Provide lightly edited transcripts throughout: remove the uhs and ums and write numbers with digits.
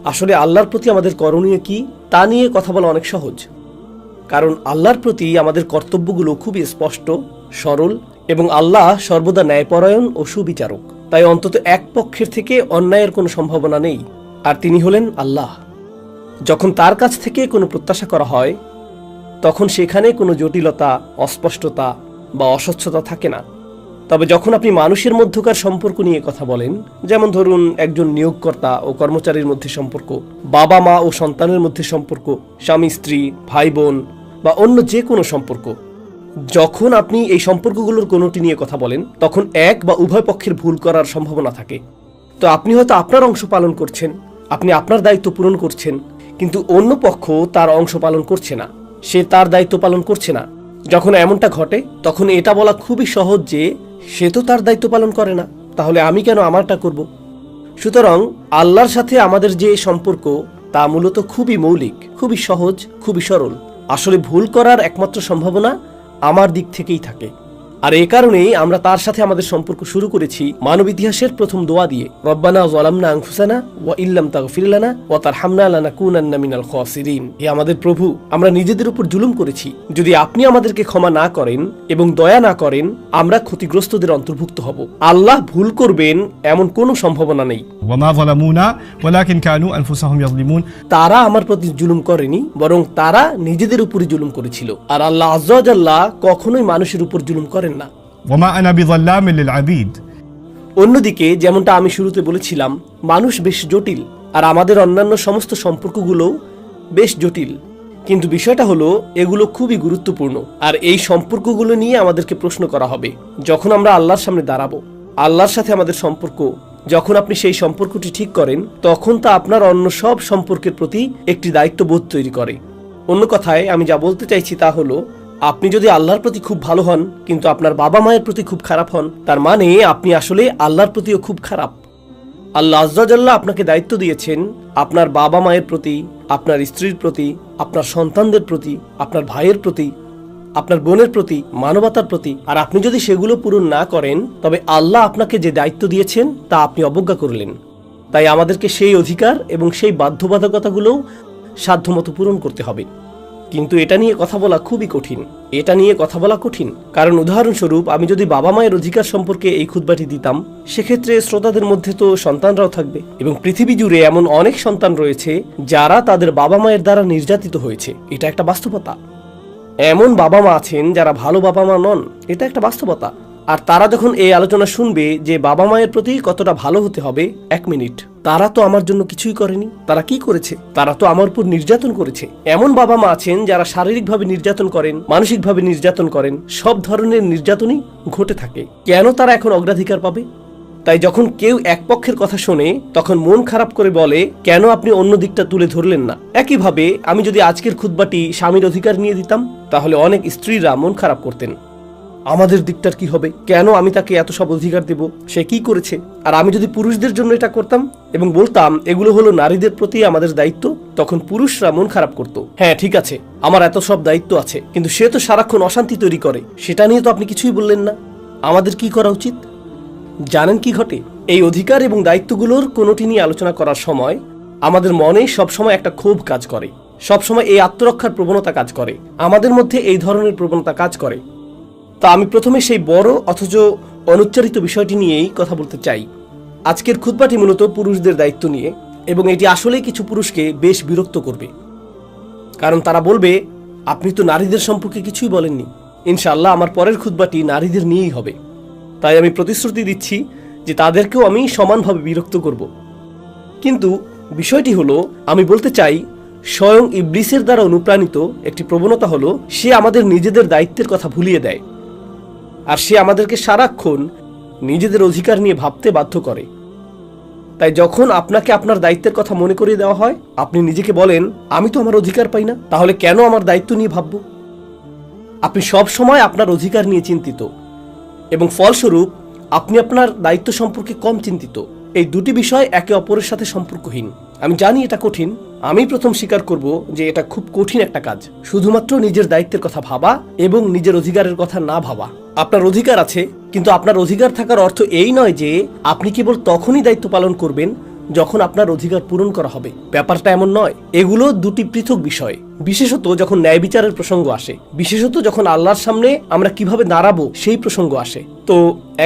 আসলে আল্লাহর প্রতি আমাদের করণীয় কি তা নিয়ে কথা বলা অনেক সহজ, কারণ আল্লাহর প্রতি আমাদের কর্তব্যগুলো খুবই স্পষ্ট, সরল এবং আল্লাহ সর্বদা ন্যায়পরায়ণ ও সুবিচারক। তাই অন্তত এক পক্ষের থেকে অন্যায়ের কোনো সম্ভাবনা নেই, আর তিনি হলেন আল্লাহ। যখন তার কাছ থেকে কোনো প্রত্যাশা করা হয় তখন সেখানে কোনো জটিলতা, অস্পষ্টতা বা অস্বচ্ছতা থাকে না। তবে যখন আপনি মানুষের মধ্যকার সম্পর্ক নিয়ে কথা বলেন, যেমন ধরুন একজন নিয়োগকর্তা ও কর্মচারীর মধ্যে সম্পর্ক, বাবা মা ও সন্তানের মধ্যে সম্পর্ক, স্বামী স্ত্রী, ভাই বোন বা অন্য যে কোনো সম্পর্ক, যখন আপনি এই সম্পর্কগুলোর কোনোটি নিয়ে কথা বলেন তখন এক বা উভয় পক্ষের ভুল করার সম্ভাবনা থাকে। তো আপনি হয়তো আপনার অংশ পালন করছেন, আপনি আপনার দায়িত্ব পূরণ করছেন, কিন্তু অন্য পক্ষ তার অংশ পালন করছে না, সে তার দায়িত্ব পালন করছে না। যখন এমনটা ঘটে তখন এটা বলা খুবই সহজ যে সে তো তার দায়িত্ব পালন করে না, তাহলে আমি কেন আমারটা করব। সুতরাং আল্লাহর সাথে আমাদের যে সম্পর্ক তা মূলত খুবই মৌলিক, খুবই সহজ, খুবই সরল। আসলে ভুল করার একমাত্র সম্ভাবনা আমার দিক থেকেই থাকে। আর এই কারণেই আমরা তার সাথে আমাদের সম্পর্ক শুরু করেছি মানব ইতিহাসের প্রথম দোয়া দিয়ে, রব্বানা যালামনা আনফুসানা ওয়া ইল্লাম তাগফির লানা ওয়া তারহামনা লানাকুনান্না মিনাল খাসিরিন। হে আমাদের প্রভু, আমরা নিজেদের উপর জুলুম করেছি, যদি আপনি আমাদেরকে ক্ষমা না করেন এবং দয়া না করেন আমরা ক্ষতিগ্রস্তদের অন্তর্ভুক্ত হব। আল্লাহ ভুল করবেন এমন কোনো সম্ভাবনা নেই। ওয়ামা যালামুনা ওয়ালাকিন কানু আনফুসাহুম ইয়াযলিমুন। তারা আমার প্রতি জুলুম করেনি, বরং তারা নিজেদের উপরই জুলুম করেছিল। আর আল্লাহ আযজা ওয়া জাল্লা কখনোই মানুষের উপর জুলুম করেন না। ওয়ামা আনা বিযাল্লামিল লিল আবিদ। অন্যদিকে যেমনটা আমি শুরুতে বলেছিলাম, মানুষ বেশ জটিল, আর আমাদের অন্যান্য সমস্ত সম্পর্কগুলোও বেশ জটিল। কিন্তু বিষয়টা হলো এগুলো খুবই গুরুত্বপূর্ণ, আর এই সম্পর্কগুলো নিয়ে আমাদেরকে প্রশ্ন করা হবে যখন আমরা আল্লাহর সামনে দাঁড়াবো। আল্লাহর সাথে আমাদের সম্পর্ক, যখন আপনি সেই সম্পর্কটি ঠিক করেন তখন তা আপনার অন্য সব সম্পর্কের প্রতি একটি দায়িত্ববোধ তৈরি করে। অন্য কথায় আমি যা বলতে চাইছি তা হলো, আপনি যদি আল্লাহর প্রতি খুব ভালো হন কিন্তু আপনার বাবা মায়ের প্রতি খুব খারাপ হন, তার মানে আপনি আসলে আল্লাহর প্রতিও খুব খারাপ। আল্লাহ আযজা ওয়া জাল্লা আপনাকে দায়িত্ব দিয়েছেন আপনার বাবা মায়ের প্রতি, আপনার স্ত্রীর প্রতি, আপনার সন্তানদের প্রতি, আপনার ভাইয়ের প্রতি, আপনার বোনের প্রতি, মানবতার প্রতি। আর আপনি যদি সেগুলো পূরণ না করেন তবে আল্লাহ আপনাকে যে দায়িত্ব দিয়েছেন তা আপনি অবজ্ঞা করলেন। তাই আমাদেরকে সেই অধিকার এবং সেই বাধ্যবাধকতাগুলোও সাধ্যমতো পূরণ করতে হবে। কিন্তু এটা নিয়ে কথা বলা খুবই কঠিন, কারণ উদাহরণস্বরূপ আমি যদি বাবা মায়ের অধিকার সম্পর্কে এই খুতবাটি দিতাম, সেক্ষেত্রে শ্রোতাদের মধ্যে তো সন্তানরাও থাকবে, এবং পৃথিবী জুড়ে এমন অনেক সন্তান রয়েছে যারা তাদের বাবা মায়ের দ্বারা নির্যাতিত হয়েছে। এটা একটা বাস্তবতা। এমন বাবা মা আছেন যারা ভালো বাবা মা নন, এটা একটা বাস্তবতা। আর তারা যখন এই আলোচনা শুনবে যে বাবা মায়ের প্রতি কতটা ভালো হতে হবে, 1 মিনিট, তারা তো আমার জন্য কিছুই করেনি, তারা কি করেছে? তারা তো আমার উপর নির্যাতন করেছে। এমন বাবা মা আছেন যারা শারীরিকভাবে নির্যাতন করেন, মানসিকভাবে নির্যাতন করেন, সব ধরনের নির্যাতনই ঘটে থাকে। কেন তারা এখন অগ্রাধিকার পাবে? তাই যখন কেউ এক পক্ষের কথা শোনে তখন মন খারাপ করে বলে, কেন আপনি অন্য দিকটা তুলে ধরলেন না? একইভাবে আমি যদি আজকের খুতবাটি স্বামীর অধিকার নিয়ে দিতাম তাহলে অনেক স্ত্রীরা মন খারাপ করতেন, আমাদের দিকটার কি হবে, কেন আমি তাকে এত সব অধিকার দেব, সে কি করেছে? আর আমি যদি পুরুষদের জন্য এটা করতাম এবং বলতাম এগুলো হলো নারীদের প্রতি আমাদের দায়িত্ব, তখন পুরুষরা মন খারাপ করত। হ্যাঁ ঠিক আছে, আমার এত সব দায়িত্ব আছে, কিন্তু সে তো সারাক্ষণ অশান্তি তৈরি করে, সেটা নিয়ে তো আপনি কিছুই বললেন না। আমাদের কি করা উচিত? জানেন কি ঘটে? এই অধিকার এবং দায়িত্বগুলোর কোনোটি নিয়ে আলোচনা করার সময় আমাদের মনে সবসময় একটা ক্ষোভ কাজ করে, সবসময় এই আত্মরক্ষার প্রবণতা কাজ করে, আমাদের মধ্যে এই ধরনের প্রবণতা কাজ করে। তা আমি প্রথমে সেই বড় অথচ অনুচ্চারিত বিষয়টি নিয়েই কথা বলতে চাই। আজকের খুতবাটি মূলত পুরুষদের দায়িত্ব নিয়ে, এবং এটি আসলেই কিছু পুরুষকে বেশ বিরক্ত করবে, কারণ তারা বলবে আপনি তো নারীদের সম্পর্কে কিছুই বলেননি। ইনশাআল্লাহ আমার পরের খুতবাটি নারীদের নিয়েই হবে, তাই আমি প্রতিশ্রুতি দিচ্ছি যে তাদেরকেও আমি সমানভাবে বিরক্ত করব। কিন্তু বিষয়টি হলো, আমি বলতে চাই স্বয়ং ইবলিসের দ্বারা অনুপ্রাণিত একটি প্রবণতা হলো সে আমাদের নিজেদের দায়িত্বের কথা ভুলিয়ে দেয়, আর সে আমাদেরকে সারাক্ষণ নিজেদের অধিকার নিয়ে ভাবতে বাধ্য করে। তাই যখন আপনাকে আপনার দায়িত্বের কথা মনে করিয়ে দেওয়া হয়, আপনি নিজেকে বলেন আমি তো আমার অধিকার পাই না, তাহলে কেন আমার দায়িত্ব নিয়ে ভাবব? আপনি সব সময় আপনার অধিকার নিয়ে চিন্তিত, এবং ফলস্বরূপ আপনি আপনার দায়িত্ব সম্পর্কে কম চিন্তিত। এই দুটি বিষয় একে অপরের সাথে সম্পর্কহীন। আমি জানি এটা কঠিন, আমি প্রথম স্বীকার করব যে এটা খুব কঠিন একটা কাজ, শুধুমাত্র নিজের দায়িত্বের কথা ভাবা এবং নিজের অধিকারের কথা না ভাবা। আপনার অধিকার আছে, কিন্তু আপনার অধিকার থাকার অর্থ এই নয় যে আপনি কেবল তখনই দায়িত্ব পালন করবেন যখন আপনার অধিকার পূরণ করা হবে। ব্যাপারটা এমন নয়, এগুলো দুটি পৃথক বিষয়। বিশেষত যখন ন্যায় বিচারের প্রসঙ্গ আসে, বিশেষত যখন আল্লাহর সামনে আমরা কিভাবে দাঁড়াবো সেই প্রসঙ্গ আসে। তো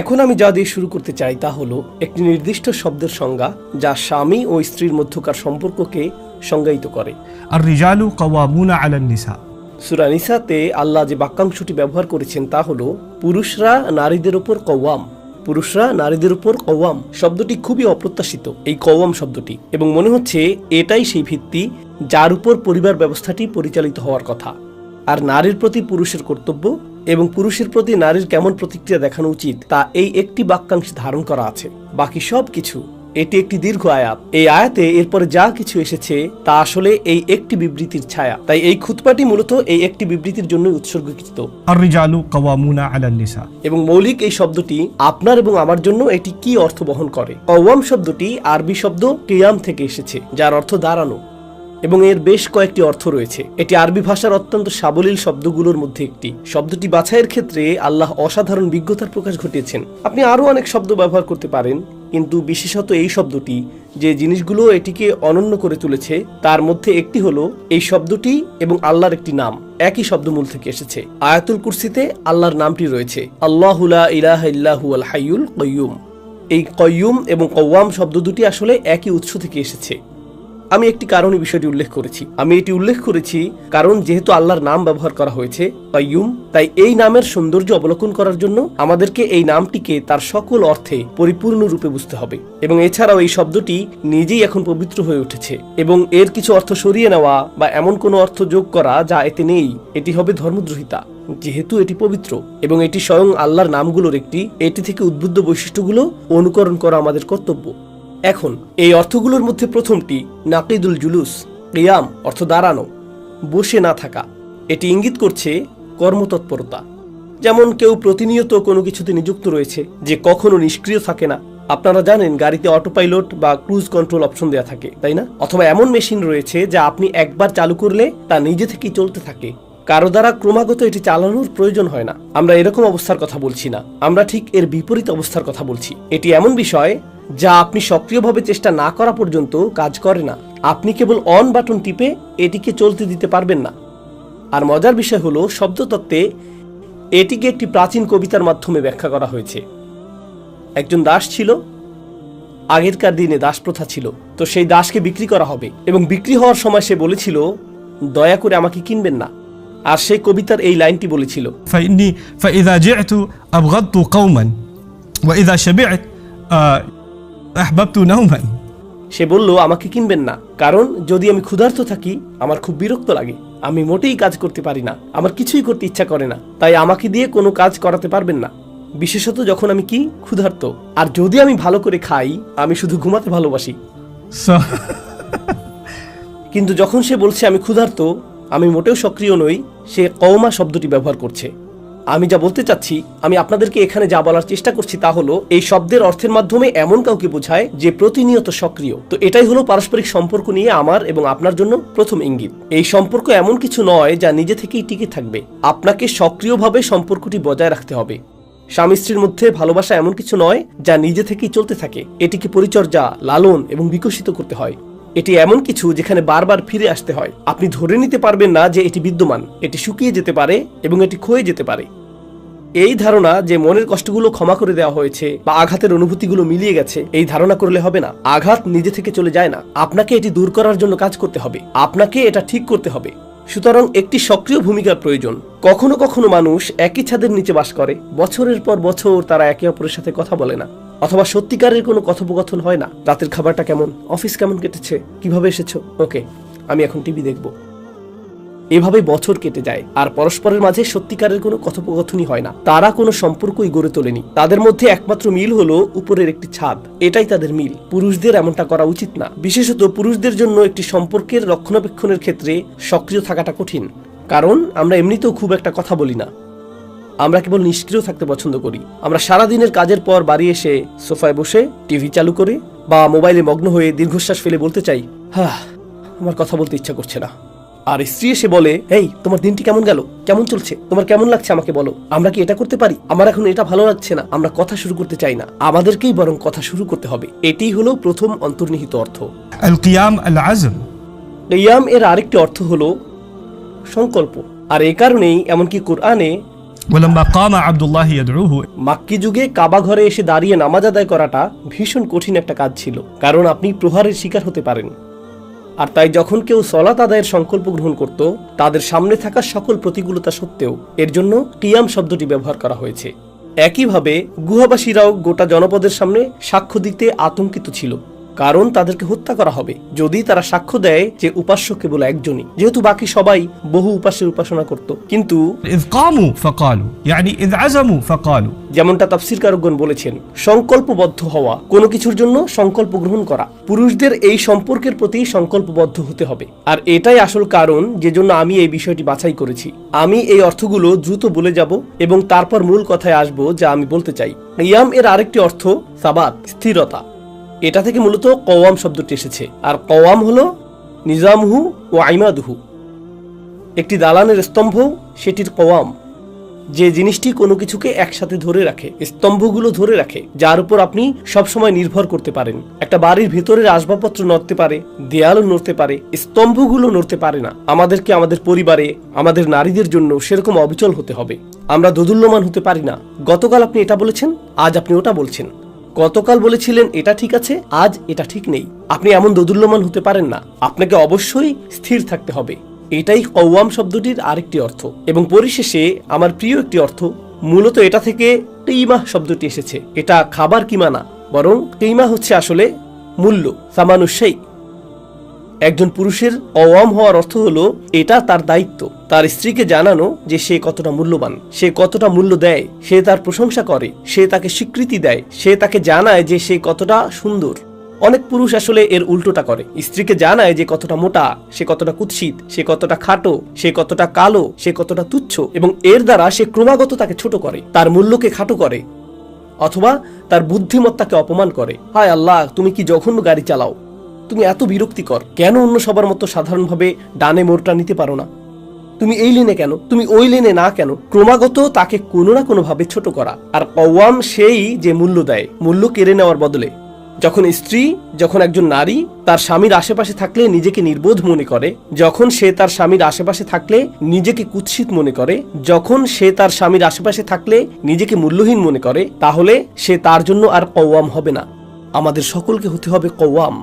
এখন আমি যা দিয়ে শুরু করতে চাই তা হলো একটি নির্দিষ্ট শব্দের সংজ্ঞা, যা স্বামী ও স্ত্রীর মধ্যকার সম্পর্ককে সংজ্ঞায়িত করে। الرجال قوامون على النساء। সূরা নিসাতে আল্লাহ যে বাক্যাংশটি ব্যবহার করেছেন তা হলো পুরুষরা নারীদের উপর কওয়াম। পুরুষরা নারীদের উপর কওয়াম শব্দটি খুবই অপ্রত্যাশিত, এই কওয়াম শব্দটি, এবং মনে হচ্ছে এটাই সেই ভিত্তি যার উপর পরিবার ব্যবস্থাটি পরিচালিত হওয়ার কথা। আর নারীর প্রতি পুরুষের কর্তব্য এবং পুরুষের প্রতি নারীর কেমন প্রতিক্রিয়া দেখানো উচিত তা এই একটি বাক্যাংশে ধারণ করা আছে। বাকি সব কিছু, এটি একটি দীর্ঘ আয়াত। এই আয়াতে এরপরে যা কিছু এসেছে তা আসলে এই একটি বিবৃতির ছায়া। তাই এই খুতবাটি মূলত এই একটি বিবৃতির জন্য উৎসর্গীকৃত। الرجال قوامون على النساء। এবং মৌলিক এই শব্দটি আপনার এবং আমার জন্য এটি কি অর্থ বহন করে। কওয়াম শব্দটি আরবি শব্দ কিয়াম থেকে এসেছে, যার অর্থ দাঁড়ানো, এবং এর বেশ কয়েকটি অর্থ রয়েছে। এটি আরবি ভাষার অত্যন্ত সাবলীল শব্দগুলোর মধ্যে একটি। শব্দটি বাছাইয়ের ক্ষেত্রে আল্লাহ অসাধারণ বিজ্ঞতার প্রকাশ ঘটিয়েছেন। আপনি আরও অনেক শব্দ ব্যবহার করতে পারেন, কিন্তু বিশেষত এই শব্দটি যে জিনিসগুলো এটিকে অনন্য করে তুলেছে তার মধ্যে একটি হলো এই শব্দটি এবং আল্লাহর একটি নাম একই শব্দমূল থেকে এসেছে। আয়াতুল কুরসিতে আল্লাহর নামটি রয়েছে আল্লাহু লা ইলাহা ইল্লা হুয়াল হাইয়ুল কাইয়্যুম। এই কাইয়্যুম এবং কওয়াম শব্দ দুটি আসলে একই উৎস থেকে এসেছে। আমি একটি কারণে বিষয়টি উল্লেখ করেছি। আমি এটি উল্লেখ করেছি কারণ যেহেতু আল্লাহর নাম ব্যবহার করা হয়েছে কাইয়্যুম, তাই এই নামের সৌন্দর্য অবলোকন করার জন্য আমাদেরকে এই নামটিকে তার সকল অর্থে পরিপূর্ণ রূপে বুঝতে হবে। এবং এছাড়াও এই শব্দটি নিজেই এখন পবিত্র হয়ে উঠেছে, এবং এর কিছু অর্থ সরিয়ে নেওয়া বা এমন কোনো অর্থ যোগ করা যা এতে নেই, এটি হবে ধর্মদ্রোহিতা। যেহেতু এটি পবিত্র এবং এটি স্বয়ং আল্লাহর নামগুলোর একটি, এটি থেকে উদ্বুদ্ধ বৈশিষ্ট্যগুলো অনুকরণ করা আমাদের কর্তব্য। এখন এই অর্থগুলোর মধ্যে প্রথমটি নাকিদুল জুলুস, কিয়াম অর্থ দাঁড়ানো, বসে না থাকা। এটি ইঙ্গিত করছে কর্মতৎপরতা। যেমন কেউ প্রতিনিয়ত কোনো কিছুতে নিযুক্ত রয়েছে যে কখনো নিষ্ক্রিয় থাকে না। আপনারা জানেন গাড়িতে অটো পাইলট বা ক্রুজ কন্ট্রোল অপশন দেওয়া থাকে, তাই না? অথবা এমন মেশিন রয়েছে যা আপনি একবার চালু করলে তা নিজে থেকেই চলতে থাকে, কারো দ্বারা ক্রমাগত এটি চালানোর প্রয়োজন হয় না। আমরা এরকম অবস্থার কথা বলছি না, আমরা ঠিক এর বিপরীত অবস্থার কথা বলছি। এটি এমন বিষয় যা আপনি সক্রিয়ভাবে চেষ্টা না করা পর্যন্ত কাজ করে না। আপনি কেবল অন বাটন টিপে এটিকে চলতে দিতে পারবেন না। আর মজার বিষয় হলো শব্দতত্ত্বে এটিকে একটি প্রাচীন কবিতার মাধ্যমে ব্যাখ্যা করা হয়েছে। একজন দাস ছিল, আগেরকার দিনে দাস প্রথা ছিল, তো সেই দাসকে বিক্রি করা হবে এবং বিক্রি হওয়ার সময় সে বলেছিল দয়া করে আমাকে কিনবেন না। আর সেই কবিতার এই লাইনটি বলেছিল فإني فإذا جعت أبغضت قوما وإذا شبعت أحببت نوما। সে বলল আমাকে কিনবেন না, কারণ যদি আমি ক্ষুধার্ত থাকি আমার খুব বিরক্ত লাগে, আমি মোটেই কাজ করতে পারি না, আমার কিছুই করতে ইচ্ছা করে না, তাই আমাকে দিয়ে কোনো কাজ করাতে পারবেন না, বিশেষত যখন আমি কি ক্ষুধার্ত। আর যদি আমি ভালো করে খাই, আমি শুধু ঘুমাতে ভালোবাসি। কিন্তু যখন সে বলছে আমি ক্ষুধার্ত, আমি মোটেও সক্রিয় নই, সে কওমা শব্দটি ব্যবহার করছে। আমি যা বলতে চাচ্ছি, আমি আপনাদেরকে এখানে যা বলার চেষ্টা করছি তা হলো এই শব্দের অর্থের মাধ্যমে এমন কাউকে বোঝায় যে প্রতিনিয়ত সক্রিয়। তো এটাই হলো পারস্পরিক সম্পর্ক নিয়ে আমার এবং আপনার জন্য প্রথম ইঙ্গিত। এই সম্পর্ক এমন কিছু নয় যা নিজে থেকেই টিকে থাকবে, আপনাকে সক্রিয়ভাবে সম্পর্কটি বজায় রাখতে হবে। স্বামী স্ত্রীর মধ্যে ভালোবাসা এমন কিছু নয় যা নিজে থেকেই চলতে থাকে, এটিকে পরিচর্যা, লালন এবং বিকশিত করতে হয়। এটি এমন কিছু যেখানে বারবার ফিরে আসতে হয়। আপনি ধরে নিতে পারবেন না যে এটি বিদ্যমান, এটি শুকিয়ে যেতে পারে এবং এটি ক্ষয়ে যেতে পারে। এই ধারণা যে মনের কষ্টগুলো ক্ষমা করে দেওয়া হয়েছে বা আঘাতের অনুভূতিগুলো মিলিয়ে গেছে, এই ধারণা করলে হবে না। আঘাত নিজে থেকে চলে যায় না, আপনাকে এটি দূর করার জন্য কাজ করতে হবে, আপনাকে এটা ঠিক করতে হবে। সুতরাং একটি সক্রিয় ভূমিকার প্রয়োজন। কখনো কখনো মানুষ একই ছাদের নিচে বাস করে, বছরের পর বছর তারা একে অপরের সাথে কথা বলে না, অথবা সত্যিকারের কোনো কথোপকথন হয় না। রাতের খাবারটা কেমন, অফিস কেমন কেটেছে, কিভাবে এসেছো, ওকে আমি এখন টিভি দেখবো। এভাবে বছর কেটে যায় আর পরস্পরের মাঝে সত্যিকারের কোনো কথোপকথনই হয় না। তারা কোনো সম্পর্কই গড়ে তোলেনি। তাদের মধ্যে একমাত্র মিল হলো উপরের একটি ছাদ, এটাই তাদের মিল। পুরুষদের এমনটা করা উচিত না। বিশেষত পুরুষদের জন্য একটি সম্পর্কের রক্ষণাবেক্ষণের ক্ষেত্রে সক্রিয় থাকাটা কঠিন, কারণ আমরা এমনিতেও খুব একটা কথা বলি না। আমরা কেবল নিষ্ক্রিয় থাকতে পছন্দ করি। আমরা সারাদিনের কাজের পর বাড়ি এসে সোফায় বসে টিভি চালু করে বা মোবাইলে মগ্ন হয়ে দীর্ঘশ্বাস ফেলে বলতে চাই, আমার কথা বলতে ইচ্ছা করছে না। আর স্ত্রী এসে বলে, এই তোমার দিনটি কেমন গেল, কেমন চলছে, তোমার কেমন লাগছে আমাকে বলো, আমরা কি এটা করতে পারি, আমার এখন এটা ভালো লাগছে না, আমরা কথা শুরু করতে চাই না, আমাদেরকেই বরং কথা শুরু করতে হবে। এটি হলো প্রথম অন্তর্নিহিত অর্থ। القيام العزم. কিয়াম এর আরেকটি অর্থ হলো সংকল্প। আর এই কারণেই এমনকি কোরআনে ولما قام عبد الله يدعوه মাক্কি যুগে কাবা ঘরে এসে দাঁড়িয়ে নামাজ আদায় করাটা ভীষণ কঠিন একটা কাজ ছিল, কারণ আপনি প্রহারের শিকার হতে পারেন। আর তাই যখন কেউ সলাত আদায়ের সংকল্প গ্রহণ করত, তাদের সামনে থাকা সকল প্রতিকূলতা সত্ত্বেও এর জন্য কিয়াম শব্দটি ব্যবহার করা হয়েছে। একইভাবে গুহাবাসীরাও গোটা জনপদের সামনে সাক্ষ্য দিতে আতঙ্কিত ছিল, কারণ তাদেরকে হত্যা করা হবে যদি তারা সাক্ষ্য দেয় যে উপাস্য কেবল একজনই, যেহেতু বাকি সবাই বহু উপাস্যের উপাসনা করত। কিন্তু إذ قاموا فقالوا يعني إذ عزموا فقالوا. যেমনটা তাফসীরকারগণ বলেছেন, সংকল্পবদ্ধ হওয়া, কোনো কিছুর জন্য সংকল্প গ্রহণ করা, পুরুষদের এই সম্পর্কের প্রতি সংকল্পবদ্ধ হতে হবে। আর এটাই আসল কারণ যে জন্য আমি এই বিষয়টি বাছাই করেছি। আমি এই অর্থগুলো দ্রুত বলে যাব এবং তারপর মূল কথায় আসব যা আমি বলতে চাই। কিয়াম এর আরেকটি অর্থ সাবাত, স্থিরতা। এটা থেকে মূলত কওয়াম শব্দটি এসেছে। আর কওয়াম হলো নিজামহু ও আইমাদহু, একটি দালানের স্তম্ভ সেটির কওয়াম, যে জিনিসটি কোনো কিছুকে একসাথে ধরে রাখে, স্তম্ভগুলো ধরে রাখে, যার উপর আপনি সবসময় নির্ভর করতে পারেন। একটা বাড়ির ভেতরের আসবাবপত্র নড়তে পারে, দেয়ালও নড়তে পারে, স্তম্ভগুলো নড়তে পারে না। আমাদেরকে আমাদের পরিবারে, আমাদের নারীদের জন্য সেরকম অবিচল হতে হবে। আমরা দোদুল্যমান হতে পারি না। গতকাল আপনি এটা বলেছেন, আজ আপনি ওটা বলছেন। গতকাল বলেছিলেন এটা ঠিক আছে, আজ এটা ঠিক নেই। আপনি এমন দোদুল্যমান হতে পারেন না। আপনাকে অবশ্যই স্থির থাকতে হবে। এটাই কওয়াম শব্দটির আরেকটি অর্থ। এবং পরিশেষে আমার প্রিয় একটি অর্থ, মূলত এটা থেকে কিমা শব্দটি এসেছে। এটা খাবার কিমা না, বরং কিমা হচ্ছে আসলে মূল্য, সামানুশাই। একজন পুরুষের কওয়াম হওয়ার অর্থ হলো এটা তার দায়িত্ব, তার স্ত্রীকে জানানো যে সে কতটা মূল্যবান, সে কতটা মূল্য দেয়, সে তার প্রশংসা করে, সে তাকে স্বীকৃতি দেয়, সে তাকে জানায় যে সে কতটা সুন্দর। অনেক পুরুষ আসলে এর উল্টোটা করে, স্ত্রীকে জানায় যে কতটা মোটা, সে কতটা কুৎসিত, সে কতটা খাটো, সে কতটা কালো, সে কতটা তুচ্ছ, এবং এর দ্বারা সে ক্রমাগত তাকে ছোট করে, তার মূল্যকে খাটো করে, অথবা তার বুদ্ধিমত্তাকে অপমান করে। হায় আল্লাহ, তুমি কি জঘন্য গাড়ি চালাও, তুমি এত বিরক্তিকর, কেন অন্য সবার মতো সাধারণভাবে ডানে মোড়টা নিতে পারো না, তুমি এই লেনে কেন, তুমি ওই লেনে না কেন, ক্রমাগত তাকে কোনো না কোনো ভাবে ছোট করা। আর কওয়াম সেই যে মূল্য দেয়, মূল্য কেড়ে নেওয়ার বদলে। যখন একজন নারী তার স্বামীর আশেপাশে থাকলে নিজেকে নির্বোধ মনে করে, যখন সে তার স্বামীর আশেপাশে থাকলে নিজেকে কুৎসিত মনে করে, যখন সে তার স্বামীর আশেপাশে থাকলে নিজেকে মূল্যহীন মনে করে, তাহলে সে তার জন্য আর কওয়াম হবে না। আমাদের সকলকে হতে হবে কওয়াম।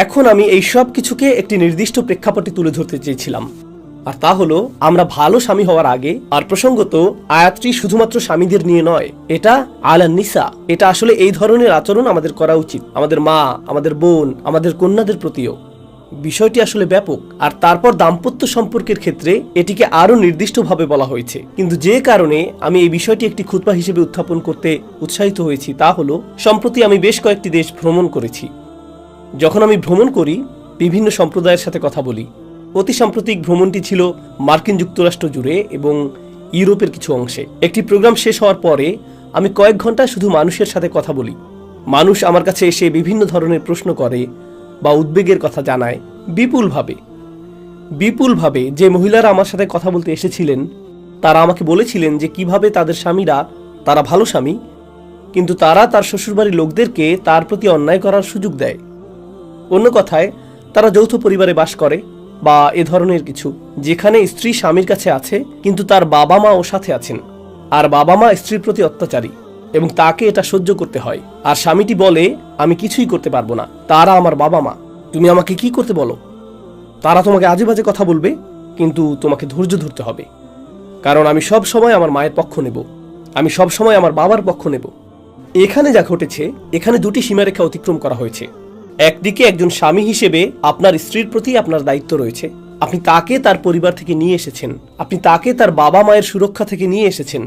এখন আমি এই সব কিছুকে একটি নির্দিষ্ট প্রেক্ষাপটে তুলে ধরতে চেয়েছিলাম, আর তা হলো আমরা ভালো স্বামী হওয়ার আগে। আর প্রসঙ্গত আয়াতটি শুধুমাত্র স্বামীদের নিয়ে নয়, এটা আলা নিসা। এটা আসলে এই ধরনের আচরণ আমাদের করা উচিত আমাদের মা, আমাদের বোন, আমাদের কন্যাদের প্রতিও। বিষয়টি আসলে ব্যাপক। আর তারপর দাম্পত্য সম্পর্কের ক্ষেত্রে এটিকে আরো নির্দিষ্টভাবে বলা হয়েছে। কিন্তু যে কারণে আমি এই বিষয়টি একটি খুতবা হিসেবে উত্থাপন করতে উৎসাহিত হয়েছি তা হলো, সম্প্রতি আমি বেশ কয়েকটি দেশ ভ্রমণ করেছি। যখন আমি ভ্রমণ করি, বিভিন্ন সম্প্রদায়ের সাথে কথা বলি। অতি সাম্প্রতিক ভ্রমণটি ছিল মার্কিন যুক্তরাষ্ট্র জুড়ে এবং ইউরোপের কিছু অংশে। একটি প্রোগ্রাম শেষ হওয়ার পরে আমি কয়েক ঘন্টা শুধু মানুষের সাথে কথা বলি। মানুষ আমার কাছে এসে বিভিন্ন ধরনের প্রশ্ন করে বা উদ্বেগের কথা জানায় বিপুলভাবে। যে মহিলারা আমার সাথে কথা বলতে এসেছিলেন তারা আমাকে বলেছিলেন যে কিভাবে তাদের স্বামীরা, তারা ভালো স্বামী, কিন্তু তারা তার শ্বশুরবাড়ির লোকদেরকে তার প্রতি অন্যায় করার সুযোগ দেয়। অন্য কথায়, তারা যৌথ পরিবারে বাস করে বা এ ধরনের কিছু, যেখানে স্ত্রী স্বামীর কাছে আছে কিন্তু তার বাবা মা ও সাথে আছেন, আর বাবা মা স্ত্রীর প্রতি অত্যাচারী এবং তাকে এটা সহ্য করতে হয়। আর স্বামীটি বলে, আমি কিছুই করতে পারবো না, তারা আমার বাবা মা, তুমি আমাকে কি করতে বলো। তারা তোমাকে আজে বাজে কথা বলবে, কিন্তু তোমাকে ধৈর্য ধরতে হবে, কারণ আমি সব সময় আমার মায়ের পক্ষ নেব, আমি সব সময় আমার বাবার পক্ষ নেব। এখানে যা ঘটেছে, এখানে দুটি সীমারেখা অতিক্রম করা হয়েছে। একদিকে একজন স্বামী হিসেবে আপনার স্ত্রীর প্রতি আপনার দায়িত্ব রয়েছে। আপনি তাকে তার পরিবার থেকে নিয়ে এসেছেন, আপনি তাকে তার বাবা মায়ের সুরক্ষা থেকে নিয়ে এসেছেন।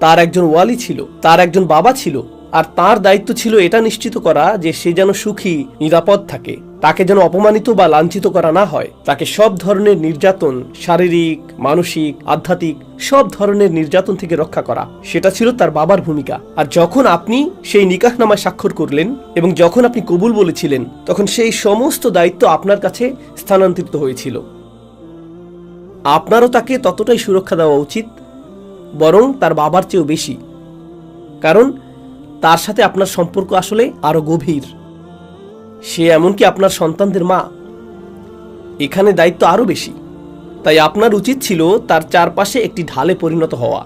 তার একজন ওয়ালি ছিল, তার একজন বাবা ছিল, আর তার দায়িত্ব ছিল এটা নিশ্চিত করা যে সে যেন সুখী, নিরাপদ থাকে, তাকে যেন অপমানিত বা লাঞ্ছিত করা না হয়, তাকে সব ধরনের নির্যাতন, শারীরিক, মানসিক, আধ্যাত্মিক সব ধরনের নির্যাতন থেকে রক্ষা করা, সেটা ছিল তার বাবার ভূমিকা। আর যখন আপনি সেই নিকাহনামায় স্বাক্ষর করলেন এবং যখন আপনি কবুল বলেছিলেন, তখন সেই সমস্ত দায়িত্ব আপনার কাছে স্থানান্তরিত হয়েছিল। আপনারও তাকে ততটাই সুরক্ষা দেওয়া উচিত, বরং তার বাবার চেয়েও বেশি। কারণ তার সাথে আপনার সম্পর্ক আসলে আরো গভীর। সে এমনকি আপনার সন্তানদের মা। এখানে দায়িত্ব আরো বেশি। তাই আপনার উচিত ছিল তার চারপাশে একটি ঢালে পরিণত হওয়া।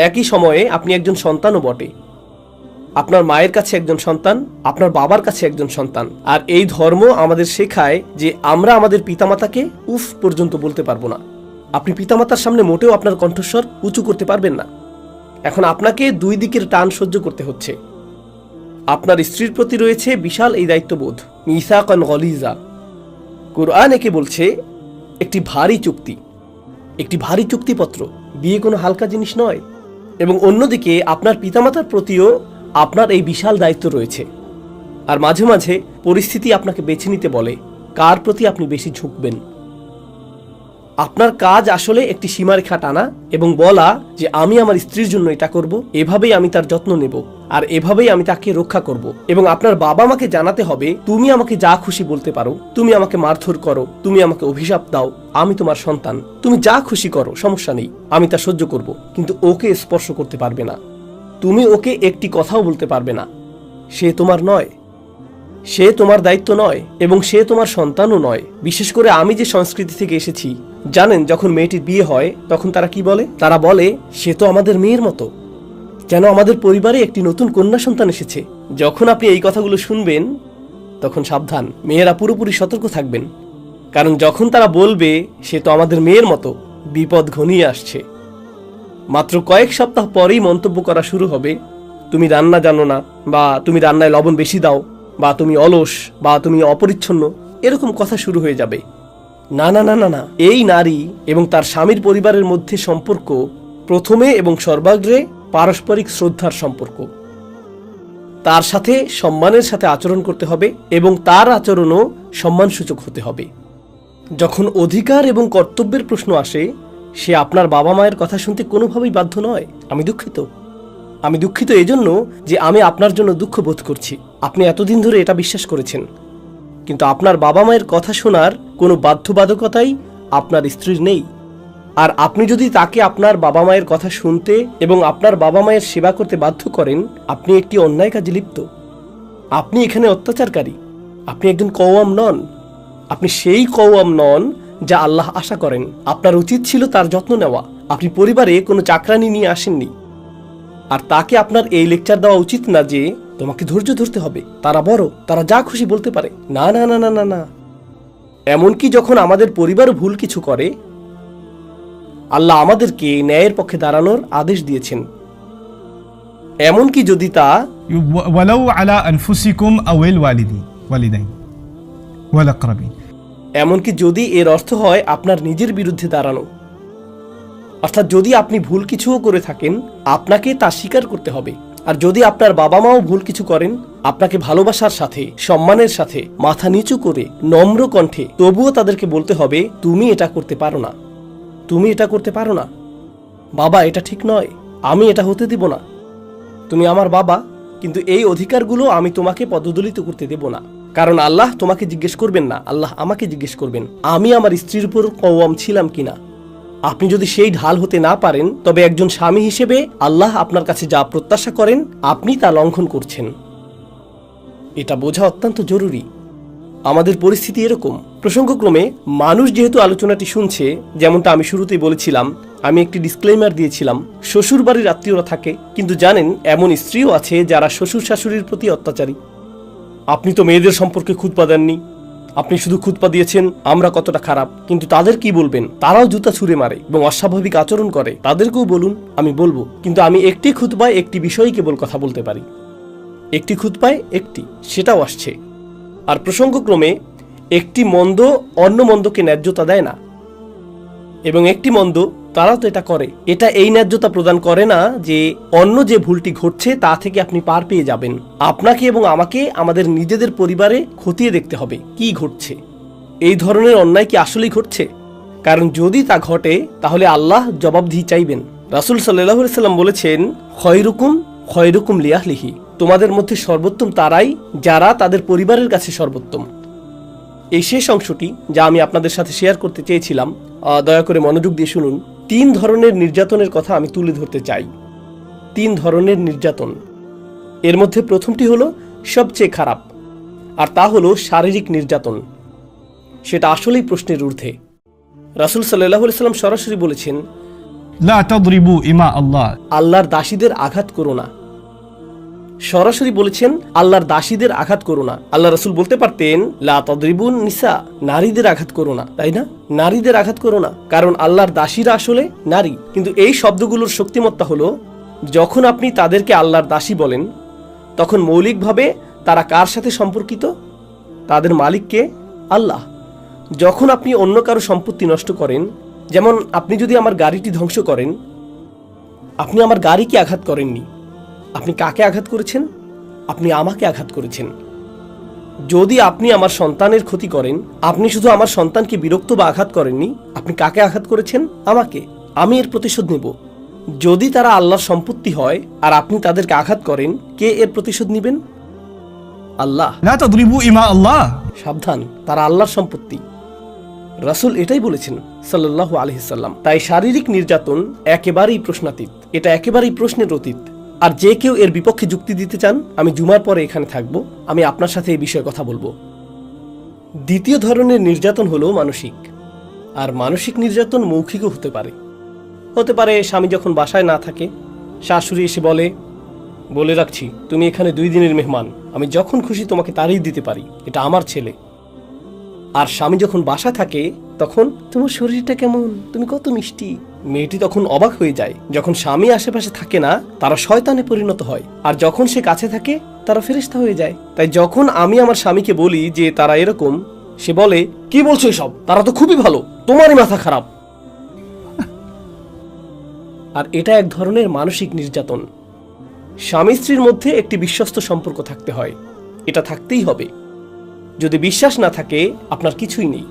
একই সময়ে আপনি একজন সন্তানও বটে। আপনার মায়ের কাছে একজন সন্তান, আপনার বাবার কাছে একজন সন্তান। আর এই ধর্ম আমাদের শেখায় যে আমরা আমাদের পিতামাতাকে উফ পর্যন্ত বলতে পারবো না। আপনি পিতামাতার সামনে মোটেও আপনার কণ্ঠস্বর উঁচু করতে পারবেন না। এখন আপনাকে দুই দিকের টান সহ্য করতে হচ্ছে। আপনার স্ত্রীর প্রতি রয়েছে বিশাল এই দায়িত্ববোধ, মিসাকান গলিজা। কুরআন একে বলছে একটি ভারী চুক্তি, একটি ভারী চুক্তিপত্র। বিয়ে কোনো হালকা জিনিস নয়। এবং অন্যদিকে আপনার পিতামাতার প্রতিও আপনার এই বিশাল দায়িত্ব রয়েছে। আর মাঝে মাঝে পরিস্থিতি আপনাকে বেছে নিতে বলে কার প্রতি আপনি বেশি ঝুঁকবেন। আপনার কাজ আসলে একটি সীমারেখা টানা এবং বলা যে আমি আমার স্ত্রীর জন্য এটা করব, এভাবেই আমি তার যত্ন নেব, আর এভাবেই আমি তাকে রক্ষা করব। এবং আপনার বাবা মাকে জানাতে হবে তুমি আমাকে যা খুশি বলতে পারো, তুমি আমাকে মারধর করো, তুমি আমাকে অভিশাপ দাও, আমি তোমার সন্তান, তুমি যা খুশি করো, সমস্যা নেই, আমি তা সহ্য করব। কিন্তু ওকে স্পর্শ করতে পারবে না। তুমি ওকে একটি কথাও বলতে পারবে না। সে তোমার নয়, সে তোমার দায়িত্ব নয়, এবং সে তোমার সন্তানও নয়। বিশেষ করে আমি যে সংস্কৃতি থেকে এসেছি, জানেন যখন মেয়েটির বিয়ে হয় তখন তারা কি বলে? তারা বলে সে তো আমাদের মেয়ের মতো, যেন আমাদের পরিবারে একটি নতুন কন্যা সন্তান এসেছে। যখন আপনি এই কথাগুলো শুনবেন তখন সাবধান, মেয়েরা পুরোপুরি সতর্ক থাকবেন। কারণ যখন তারা বলবে সে তো আমাদের মেয়ের মতো, বিপদ ঘনিয়ে আসছে। মাত্র কয়েক সপ্তাহ পরেই মন্তব্য করা শুরু হবে তুমি রান্না জানো না, বা তুমি রান্নায় লবণ বেশি দাও, বা তুমি অলস, বা তুমি অপরিচ্ছন্ন। এরকম কথা শুরু হয়ে যাবে। না না না না না, এই নারী এবং তার স্বামীর পরিবারের মধ্যে সম্পর্ক প্রথমে এবং সর্বাগ্রে পারস্পরিক শ্রদ্ধার সম্পর্ক। তার সাথে সম্মানের সাথে আচরণ করতে হবে এবং তার আচরণও সম্মানসূচক হতে হবে। যখন অধিকার এবং কর্তব্যের প্রশ্ন আসে, সে আপনার বাবা মায়ের কথা শুনতে কোনোভাবেই বাধ্য নয়। আমি দুঃখিত এজন্য যে আমি আপনার জন্য দুঃখ বোধ করছি। আপনি এতদিন ধরে এটা বিশ্বাস করেছেন, কিন্তু আপনার বাবা মায়ের কথা শোনার কোনো বাধ্যবাধকতাই আপনার স্ত্রীর নেই। আর আপনি যদি তাকে আপনার বাবা মায়ের কথা শুনতে এবং আপনার বাবা মায়ের সেবা করতে বাধ্য করেন, আপনি একটি অন্যায় কাজে লিপ্ত। আপনি এখানে অত্যাচারকারী। আপনি একজন কওয়াম নন। আপনি সেই কওয়াম নন যা আল্লাহ আশা করেন। আপনার উচিত ছিল তার যত্ন নেওয়া। আপনি পরিবারে কোনো চাকরানি নিয়ে আসেননি। আর তাকে আপনার এই লেকচার দেওয়া উচিত না যে তোমাকে ধৈর্য ধরতে হবে, তারা বড়, তারা যা খুশি বলতে পারে। না না না না না না। এমনকি যখন আমাদের পরিবার ভুল কিছু করে, আল্লাহ আমাদেরকে ন্যায়ের পক্ষে দাঁড়ানোর আদেশ দিয়েছেন। এমনকি যদি তা ولو على أنفسكم أو الوالدين والأقربين। এমনকি যদি এর অর্থ হয় আপনার নিজের বিরুদ্ধে দাঁড়ানো, অর্থাৎ যদি আপনি ভুল কিছুও করে থাকেন, আপনাকে তা স্বীকার করতে হবে। আর যদি আপনার বাবা মাও ভুল কিছু করেন, আপনাকে ভালোবাসার সাথে, সম্মানের সাথে, মাথা নিচু করে, নম্র কণ্ঠে তবুও তাদেরকে বলতে হবে তুমি এটা করতে পারো না, তুমি এটা করতে পারো না, বাবা এটা ঠিক নয়, আমি এটা হতে দিব না। তুমি আমার বাবা, কিন্তু এই অধিকারগুলো আমি তোমাকে পদদলিত করতে দেব না। কারণ আল্লাহ তোমাকে জিজ্ঞেস করবেন না, আল্লাহ আমাকে জিজ্ঞেস করবেন আমি আমার স্ত্রীর উপর কওয়াম ছিলাম কিনা। আপনি যদি সেই ঢাল হতে না পারেন, তবে একজন স্বামী হিসেবে আল্লাহ আপনার কাছে যা প্রত্যাশা করেন আপনি তা লঙ্ঘন করছেন। এটা বোঝা অত্যন্ত জরুরি। আমাদের পরিস্থিতি এরকম। প্রসঙ্গক্রমে মানুষ যেহেতু আলোচনাটি শুনছে, যেমনটা আমি শুরুতেই বলেছিলাম, আমি একটি ডিসক্লেইমার দিয়েছিলাম, শ্বশুর বাড়ির আত্মীয়রা থাকে, কিন্তু জানেন এমন স্ত্রীও আছে যারা শ্বশুর শাশুড়ির প্রতি অত্যাচারী। আপনি তো মেয়েদের সম্পর্কে খুতবা দেননি, আপনি শুধু খুতবা দিয়েছেন আমরা কতটা খারাপ। কিন্তু তাদের কি বলবেন? তারাও জুতা ছুঁড়ে মারে এবং অস্বাভাবিক আচরণ করে। তাদেরকেও বলুন, আমি বলবো। কিন্তু আমি একটি খুতবায় একটি বিষয়ে কেবল কথা বলতে পারি। একটি খুতবায় একটি, সেটাও আসছে। আর প্রসঙ্গক্রমে একটি মন্দ অন্য মন্দকে ন্যায্যতা দেয় না, এবং একটি মন্দ তারাও তো এটা করে। এটা এই ন্যায্যতা প্রদান করে না যে অন্য যে ভুলটি ঘটছে তা থেকে আপনি পার পেয়ে যাবেন। আপনাকে এবং আমাকে আমাদের নিজেদের পরিবারে খতিয়ে দেখতে হবে কি ঘটছে, এই ধরনের অন্যায় কি আসলেই ঘটছে। কারণ যদি তা ঘটে তাহলে আল্লাহ জবাবদিহি চাইবেন। রাসূল সাল্লাল্লাহু আলাইহি সাল্লাম বলেছেন, খয়রুকুম লিআহলিহি, তোমাদের মধ্যে সর্বোত্তম তারাই যারা তাদের পরিবারের কাছে সর্বোত্তম। এই শেষ অংশটি যা আমি আপনাদের সাথে শেয়ার করতে চেয়েছিলাম, দয়া করে মনোযোগ দিয়ে শুনুন। 3 ধরনের নির্যাতনের কথা আমি তুলে ধরতে চাই। 3 ধরনের নির্যাতন। এর মধ্যে প্রথমটি হলো সবচেয়ে খারাপ, আর তা হলো শারীরিক নির্যাতন। সেটা আসলেই প্রশ্নের ঊর্ধ্বে। রাসূল সাল্লাল্লাহু আলাইহি সাল্লাম সরাসরি বলেছেন, লা তাদরিবু ইমা আল্লাহ। আল্লাহর দাসীদের আঘাত করো না। সরাসরি বলেছেন, আল্লাহর দাসীদের আঘাত করো না। আল্লাহ রাসূল বলতে পারতেন, লা তাদরিবুন নিসা, নারীদের আঘাত করো না, তাই না? নারীদের আঘাত করো না, কারণ আল্লাহর দাসীরা আসলে নারী। কিন্তু এই শব্দগুলোর শক্তিমত্তা হলো, যখন আপনি তাদেরকে আল্লাহর দাসী বলেন, তখন মৌলিকভাবে তারা কার সাথে সম্পর্কিত? তাদের মালিককে, আল্লাহ। যখন আপনি অন্য কারো সম্পত্তি নষ্ট করেন, যেমন আপনি যদি আমার গাড়িটি ধ্বংস করেন, আপনি আমার গাড়িকে আঘাত করেননি। আপনি কাকে আঘাত করেছেন? আপনি আমাকে আঘাত করেছেন। যদি আপনি আমার সন্তানের ক্ষতি করেন, আপনি শুধু আমার সন্তানকে বিরক্ত বা আঘাত করেননি, আপনি কাকে আঘাত করেছেন? আমাকে। আমি এর প্রতিশোধ নেব। যদি তারা আল্লাহর সম্পত্তি হয় আর আপনি তাদেরকে আঘাত করেন, কে এর প্রতিশোধ নেবেন? আল্লাহ। লা তাদরিবু ইমা আল্লাহ। সাবধান, তারা আল্লাহর সম্পত্তি। রাসূল এটাই বলেছেন সাল্লাল্লাহু আলাইহি সাল্লাম। তাই শারীরিক নির্যাতন একেবারেই প্রশ্নাতীত, এটা একেবারেই প্রশ্নের অতীত। আর যে কেউ এর বিপক্ষে যুক্তি দিতে চান, আমি জুমার পরে এখানে থাকব, আমি আপনার সাথে এই বিষয়ে কথা বলবো। দ্বিতীয় ধরনের নির্যাতন হলো মানসিক। আর মানসিক নির্যাতন মৌখিকও হতে পারে। স্বামী যখন বাসায় না থাকে, শাশুড়ি এসে বলে রাখছি, তুমি এখানে 2 দিনের মেহমান, আমি যখন খুশি তোমাকে তাড়িয়ে দিতে পারি, এটা আমার ছেলে। আর স্বামী যখন বাসা থাকে, তখন তোমার শরীরটা কেমন, তুমি কত মিষ্টি। মেয়েটি তখন অবাক হয়ে যায়। যখন স্বামী আশেপাশে থাকে না, তারা শয়তানে পরিণত হয়, আর যখন সে কাছে থাকে, তারা ফেরেশতা হয়ে যায়। তাই যখন আমি আমার স্বামীকে বলি যে তারা এরকম, সে বলে, কি বলছো এসব, তারা তো খুবই ভালো, তোমারই মাথা খারাপ। আর এটা এক ধরনের মানসিক নির্যাতন। স্বামী স্ত্রীর মধ্যে একটি বিশ্বস্ত সম্পর্ক থাকতে হয়, এটা থাকতেই হবে। যদি বিশ্বাস না থাকে, আপনার কিছুই নেই,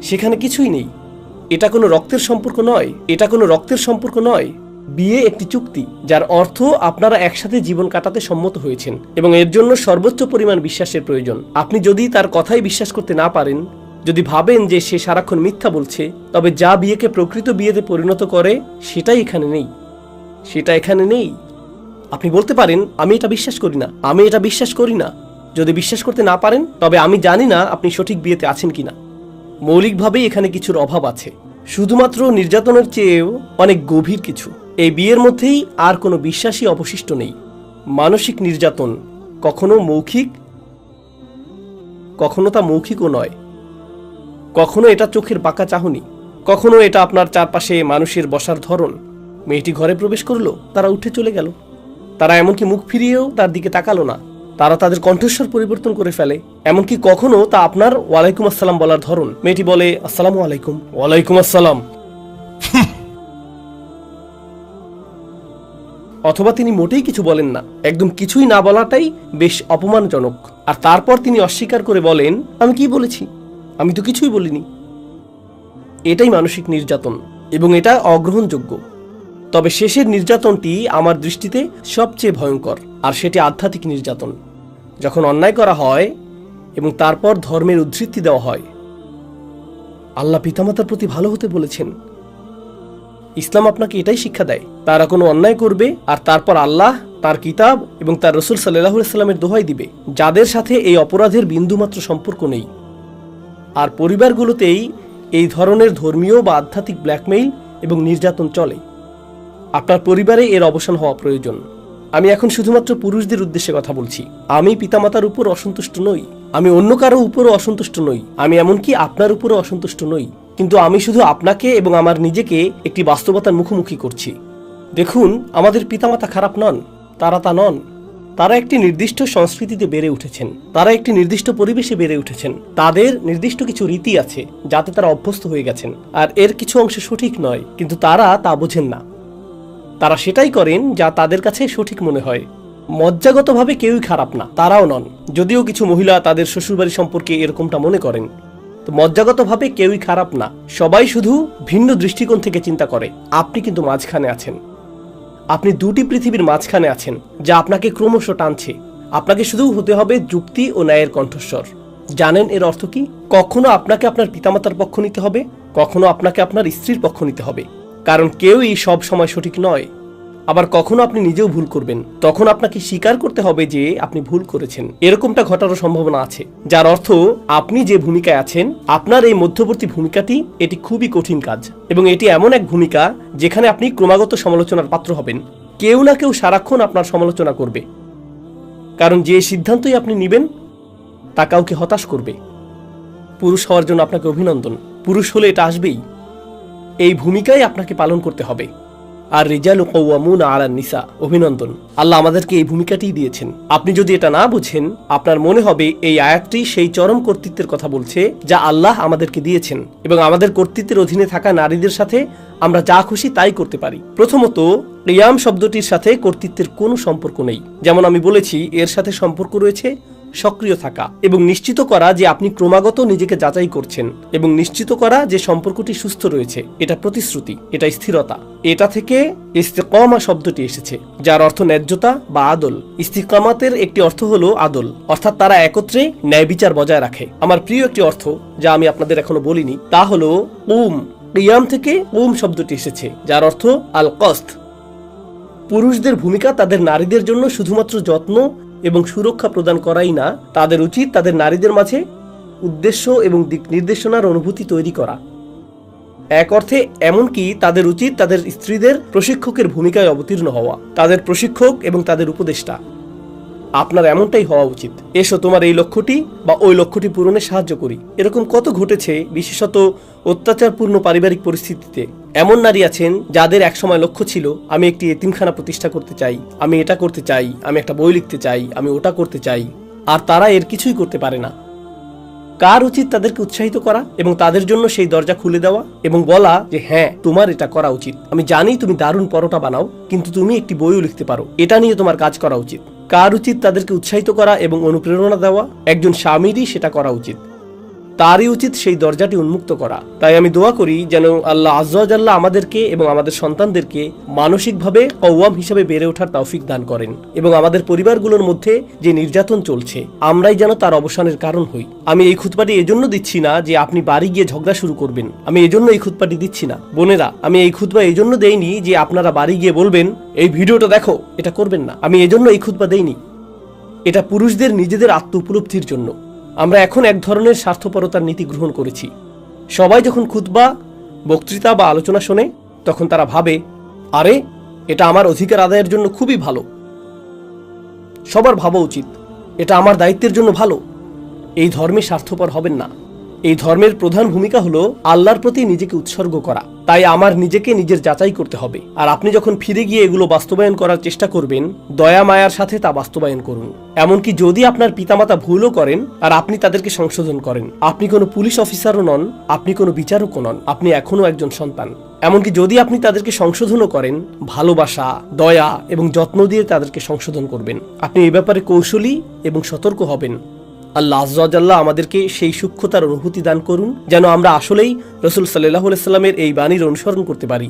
সেখানে কিছুই নেই। এটা কোনো রক্তের সম্পর্ক নয়। বিয়ে একটি চুক্তি, যার অর্থ আপনারা একসাথে জীবন কাটাতে সম্মত হয়েছেন, এবং এর জন্য সর্বোচ্চ পরিমাণ বিশ্বাসের প্রয়োজন। আপনি যদি তার কথাই বিশ্বাস করতে না পারেন, যদি ভাবেন যে সে সারাক্ষণ মিথ্যা বলছে, তবে যা বিয়েকে প্রকৃত বিয়েতে পরিণত করে, সেটা এখানে নেই। আপনি বলতে পারেন, আমি এটা বিশ্বাস করি না। যদি বিশ্বাস করতে না পারেন, তবে আমি জানি না আপনি সঠিক বিয়েতে আছেন কিনা। মৌলিকভাবেই এখানে কিছুর অভাব আছে, শুধুমাত্র নির্যাতনের চেয়েও অনেক গভীর কিছু। এই বিয়ের মধ্যেই আর কোনো বিশ্বাসই অবশিষ্ট নেই। মানসিক নির্যাতন কখনো মৌখিক, কখনো তা মৌখিকও নয়। কখনো এটা চোখের বাঁকা চাহনি, কখনো এটা আপনার চারপাশে মানুষের বসার ধরন। মেয়েটি ঘরে প্রবেশ করলো, তারা উঠে চলে গেল। তারা এমনকি মুখ ফিরিয়েও তার দিকে তাকালো না। তারা তাদের কণ্ঠস্বর পরিবর্তন করে ফেলে। এমনকি কখনো তা আপনার ওয়ালাইকুম আসসালাম বলার ধরন। মেয়েটি বলে, আসসালামু আলাইকুম। ওয়ালাইকুম আসসালাম। অথবা তিনি মোটেই কিছু বলেন না। একদম কিছুই না বলাটাই বেশ অপমানজনক। আর তারপর তিনি অস্বীকার করে বলেন, আমি কি বলেছি, আমি তো কিছুই বলিনি। এটাই মানসিক নির্যাতন, এবং এটা অগ্রহণযোগ্য। তবে শেষের নির্যাতনটি আমার দৃষ্টিতে সবচেয়ে ভয়ঙ্কর, আর সেটি আধ্যাত্মিক নির্যাতন। যখন অন্যায় করা হয় এবং তারপর ধর্মের উদ্ধৃতি দেওয়া হয়। আল্লাহ পিতামাতার প্রতি ভালো হতে বলেছেন। ইসলাম আপনাকে এটাই শিক্ষা দেয়। তারা কোনো অন্যায় করবে আর তারপর আল্লাহ, তার কিতাব এবং তার রাসূল সাল্লাল্লাহু আলাইহি সাল্লামের দোহাই দিবে, যাদের সাথে এই অপরাধের বিন্দুমাত্র সম্পর্ক নেই। আর পরিবারগুলোতেই এই ধরনের ধর্মীয় বা আধ্যাত্মিক ব্ল্যাকমেইল এবং নির্যাতন চলে। আপনার পরিবারে এর অবসান হওয়া প্রয়োজন। আমি এখন শুধুমাত্র পুরুষদের উদ্দেশ্যে কথা বলছি। আমি পিতামাতার উপর অসন্তুষ্ট নই, আমি অন্য কারো উপরও অসন্তুষ্ট নই, আমি এমনকি আপনার উপরও অসন্তুষ্ট নই। কিন্তু আমি শুধু আপনাকে এবং আমার নিজেকে একটি বাস্তবতার মুখোমুখি করছি। দেখুন, আমাদের পিতামাতা খারাপ নন, তারা তা নন। তারা একটি নির্দিষ্ট সংস্কৃতিতে বেড়ে উঠেছেন, তারা একটি নির্দিষ্ট পরিবেশে বেড়ে উঠেছেন। তাদের নির্দিষ্ট কিছু রীতি আছে যাতে তারা অভ্যস্ত হয়ে গেছেন, আর এর কিছু অংশ সঠিক নয়, কিন্তু তারা তা বোঝেন না। তারা সেটাই করেন যা তাদের কাছে সঠিক মনে হয়। মজ্জাগতভাবে কেউই খারাপ না, তারাও নন। যদিও কিছু মহিলা তাদের শ্বশুরবাড়ি সম্পর্কে এরকমটা মনে করেন, তো মজ্জাগতভাবে কেউই খারাপ না। সবাই শুধু ভিন্ন দৃষ্টিকোণ থেকে চিন্তা করে। আপনি কিন্তু মাঝখানে আছেন। আপনি দুটি পৃথিবীর মাঝখানে আছেন, যা আপনাকে ক্রমশ টানছে। আপনাকে শুধু হতে হবে যুক্তি ও ন্যায়ের কণ্ঠস্বর। জানেন এর অর্থ কি? কখনো আপনাকে আপনার পিতামাতার পক্ষ নিতে হবে, কখনো আপনাকে আপনার স্ত্রীর পক্ষ নিতে হবে, কারণ কেউই সব সময় সঠিক নয়। আবার কখনো আপনি নিজেও ভুল করবেন, তখন আপনাকে স্বীকার করতে হবে যে আপনি ভুল করেছেন। এরকমটা ঘটারও সম্ভাবনা আছে, যার অর্থ আপনি যে ভূমিকায় আছেন, আপনার এই মধ্যবর্তী ভূমিকাটি এটি খুবই কঠিন কাজ, এবং এটি এমন এক ভূমিকা যেখানে আপনি ক্রমাগত সমালোচনার পাত্র হবেন। কেউ না কেউ সারাক্ষণ আপনার সমালোচনা করবে, কারণ যে সিদ্ধান্তই আপনি নেবেন তা কাউকে হতাশ করবে। পুরুষ হওয়ার জন্য আপনাকে অভিনন্দন। পুরুষ হলে এটা আসবেই। এই ভূমিকাই আপনাকে পালন করতে হবে। আর রিজালু কাওয়ামুনা আলান নিসা, অভিনন্দন, আল্লাহ আমাদেরকে এই ভূমিকাটি দিয়েছেন। আপনি যদি এটা না বুঝেন, আপনার মনে হবে এই আয়াতটি সেই চরম কর্তৃত্বের কথা বলছে যা আল্লাহ আমাদেরকে দিয়েছেন, এবং আমাদের কর্তৃত্বের অধীনে থাকা নারীদের সাথে আমরা যা খুশি তাই করতে পারি। প্রথমত, কিয়াম শব্দটির সাথে কর্তৃত্বের কোনো সম্পর্ক নেই। যেমন আমি বলেছি, এর সাথে সম্পর্ক রয়েছে সক্রিয় থাকা এবং নিশ্চিত করা যে আপনি ক্রমাগত নিজেকে যাচাই করছেন, এবং নিশ্চিত করা যে সম্পর্কটি সুস্থ রয়েছে। এটা প্রতিশ্রুতি, এটা স্থিরতা। এটা থেকে ইস্তিকামা শব্দটি এসেছে, যার অর্থ ন্যায্যতা বা আদল। ইস্তিকামাতের একটি অর্থ হলো আদল, অর্থাৎ তারা একত্রে ন্যায় বিচার বজায় রাখে। আমার প্রিয় একটি অর্থ যা আমি আপনাদের এখনো বলিনি, তা হলো কুম। কিয়াম থেকে কুম শব্দটি এসেছে, যার অর্থ আল কস্ত। পুরুষদের ভূমিকা তাদের নারীদের জন্য শুধুমাত্র যত্ন এবং সুরক্ষা প্রদান করাই না, তাদের উচিত তাদের নারীদের মাঝে উদ্দেশ্য এবং দিক নির্দেশনার অনুভূতি তৈরি করা। এক অর্থে এমনকি তাদের উচিত তাদের স্ত্রীদের প্রশিক্ষকের ভূমিকায় অবতীর্ণ হওয়া, তাদের প্রশিক্ষক এবং তাদের উপদেষ্টা। আপনার এমনটাই হওয়া উচিত। এসো তোমার এই লক্ষ্যটি বা ওই লক্ষ্যটি পূরণে সাহায্য করি। এরকম কত ঘটেছে, বিশেষত অত্যাচারপূর্ণ পারিবারিক পরিস্থিতিতে। এমন নারী আছেন যাদের একসময় লক্ষ্য ছিল, আমি একটি এতিমখানা প্রতিষ্ঠা করতে চাই, আমি এটা করতে চাই, আমি একটা বই লিখতে চাই, আমি ওটা করতে চাই, আর তারা এর কিছুই করতে পারে না। কার উচিত তাদেরকে উৎসাহিত করা এবং তাদের জন্য সেই দরজা খুলে দেওয়া এবং বলা যে হ্যাঁ, তোমার এটা করা উচিত। আমি জানি তুমি দারুণ পরোটা বানাও, কিন্তু তুমি একটি বইও লিখতে পারো, এটা নিয়ে তোমার কাজ করা উচিত। কার উচিত তাদেরকে উৎসাহিত করা এবং অনুপ্রেরণা দেওয়া? একজন স্বামীরই সেটা করা উচিত। তারই উচিত সেই দরজাটি উন্মুক্ত করা। তাই আমি দোয়া করি যেন আল্লাহ আজ্জা ওয়া জাল্লা আমাদেরকে এবং আমাদের সন্তানদেরকে মানসিকভাবে কওয়াম হিসেবে বেড়ে ওঠার তৌফিক দান করেন, এবং আমাদের পরিবারগুলোর মধ্যে যে নির্যাতন চলছে আমরাই যেন তার অবসানের কারণ হই। আমি এই খুতবাটি এজন্য দিচ্ছি না যে আপনি বাড়ি গিয়ে ঝগড়া শুরু করবেন। আমি এজন্য এই খুতবাটি দিচ্ছি না। বোনেরা, আমি এই খুতবা এজন্য দেইনি যে আপনারা বাড়ি গিয়ে বলবেন এই ভিডিওটা দেখো। এটা করবেন না। আমি এজন্য এই খুতবা দেইনি। এটা পুরুষদের নিজেদের আত্ম উপলব্ধির জন্য। আমরা এখন এক ধরনের স্বার্থপরতার নীতি গ্রহণ করেছি। সবাই যখন খুতবা, বক্তৃতা বা আলোচনা শোনে, তখন তারা ভাবে, আরে এটা আমার অধিকার আদায়ের জন্য খুবই ভালো। সবার ভাবা উচিত এটা আমার দায়িত্বের জন্য ভালো। এই ধর্মে স্বার্থপর হবেন না। এই ধর্মের প্রধান ভূমিকা হলো আল্লাহর প্রতি নিজেকে উৎসর্গ করা। তাই আমার নিজেকে নিজের যাচাই করতে হবে। আর আপনি যখন ফিরে গিয়ে এগুলো বাস্তবায়ন করার চেষ্টা করবেন, দয়া মায়ার সাথে তা বাস্তবায়ন করুন। এমনকি যদি আপনার পিতামাতা ভুলও করেন আর আপনি তাদেরকে সংশোধন করেন, আপনি কোনো পুলিশ অফিসারও নন, আপনি কোনো বিচারকও নন, আপনি এখনো একজন সন্তান। এমনকি যদি আপনি তাদেরকে সংশোধনও করেন, ভালোবাসা, দয়া এবং যত্ন দিয়ে তাদেরকে সংশোধন করবেন। আপনি এই ব্যাপারে কৌশলী এবং সতর্ক হবেন। আল্লাহ আজ্জা ওয়া জাল্লা আমাদেরকে সেই সূক্ষ্মতার অনুভূতি দান করুন যেন আমরা আসলেই রাসূল সাল্লাল্লাহু আলাইহি ওয়াসাল্লামের এই বাণীর অনুসরণ করতে পারি।